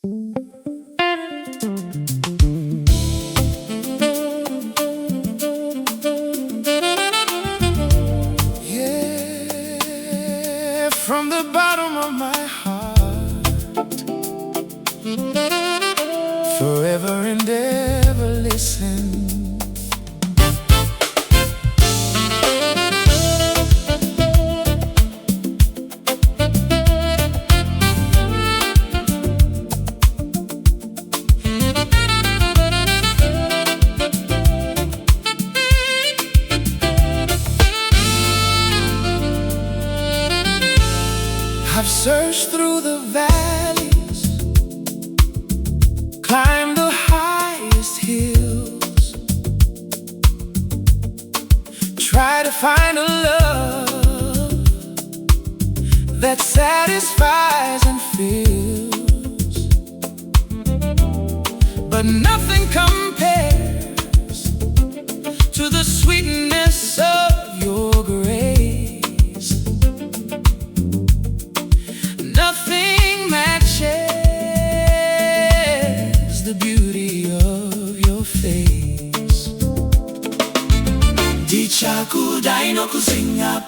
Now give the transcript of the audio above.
Yeah, from the bottom of my heart, forever and ever listen. I've searched through the valleys, climbed the highest hills, try to find a love that satisfies and fills, but nothing compares to the sweetness of your grace. Nothing matches the beauty of your face. Dichakudai no kusinga